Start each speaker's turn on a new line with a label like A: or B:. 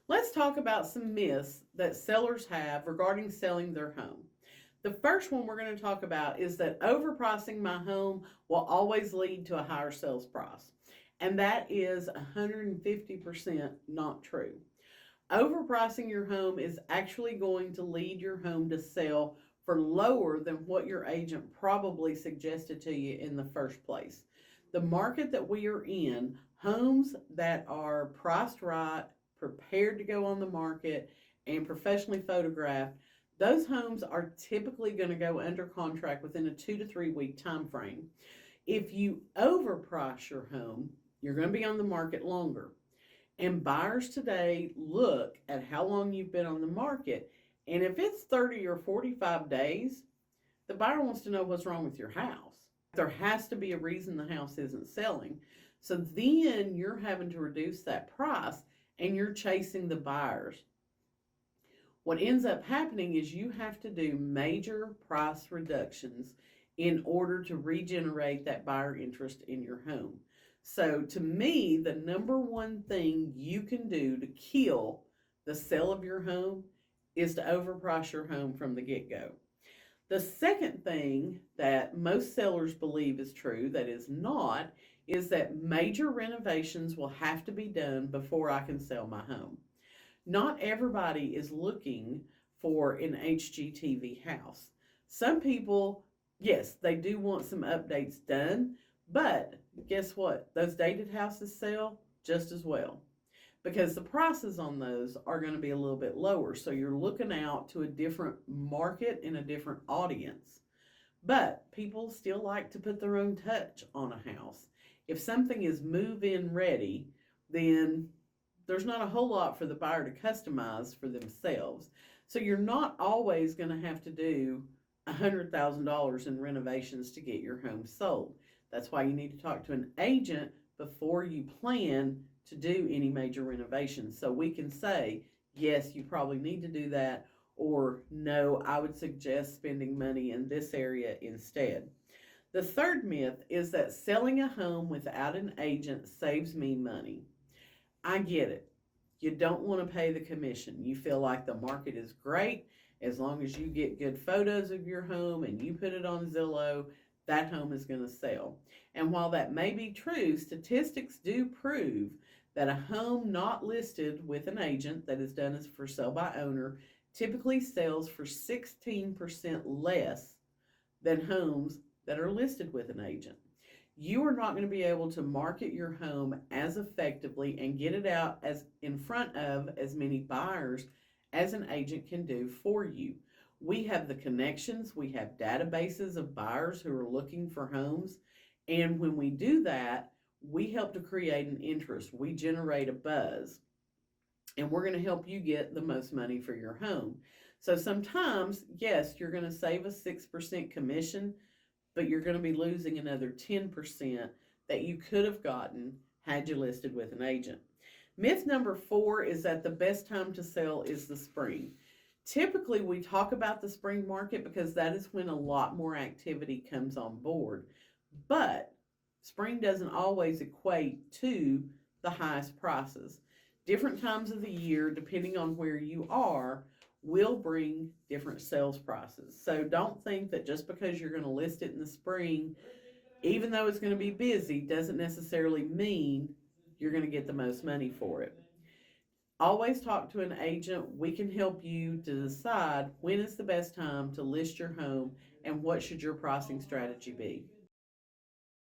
A: Let's talk about some myths that sellers have regarding selling their home. The first one we're going to talk about is that overpricing my home will always lead to a higher sales price. And that is 150% not true. Overpricing your home is actually going to lead your home to sell for lower than what your agent probably suggested to you in the first place. The market that we are in, homes that are priced right, prepared to go on the market, and professionally photographed, those homes are typically going to go under contract within a 2 to 3 week time frame. If you overprice your home, you're going to be on the market longer. And buyers today look at how long you've been on the market. And if it's 30 or 45 days, the buyer wants to know what's wrong with your house. There has to be a reason the house isn't selling. So then you're having to reduce that price and you're chasing the buyers. What ends up happening is you have to do major price reductions in order to regenerate that buyer interest in your home. So to me, the number one thing you can do to kill the sale of your home is to overprice your home from the get-go. The second thing that most sellers believe is true that is not is that major renovations will have to be done before I can sell my home. Not everybody is looking for an HGTV house. Some people, yes, they do want some updates done, but guess what? Those dated houses sell just as well because the prices on those are going to be a little bit lower. So you're looking out to a different market and a different audience. But people still like to put their own touch on a house. If something is move-in ready, then there's not a whole lot for the buyer to customize for themselves. So you're not always going to have to do $100,000 in renovations to get your home sold. That's why you need to talk to an agent before you plan to do any major renovations. So we can say, yes, you probably need to do that, or no, I would suggest spending money in this area instead. The third myth is that selling a home without an agent saves me money. I get it. You don't want to pay the commission. You feel like the market is great. As long as you get good photos of your home and you put it on Zillow, that home is going to sell. And while that may be true, statistics do prove that a home not listed with an agent that is done as for sale by owner typically sells for 16% less than homes that are listed with an agent. You are not going to be able to market your home as effectively and get it out as in front of as many buyers as an agent can do for you. We have the connections, we have databases of buyers who are looking for homes, and when we do that, we help to create an interest. We generate a buzz, and we're going to help you get the most money for your home. So sometimes, yes, you're going to save a 6% commission, but you're going to be losing another 10% that you could have gotten had you listed with an agent. Myth number 4 is that the best time to sell is the spring. Typically, we talk about the spring market because that is when a lot more activity comes on board. But spring doesn't always equate to the highest prices. Different times of the year, depending on where you are, will bring different sales prices. So don't think that just because you're going to list it in the spring, even though it's going to be busy, doesn't necessarily mean you're going to get the most money for it. Always talk to an agent. We can help you to decide when is the best time to list your home and what should your pricing strategy be.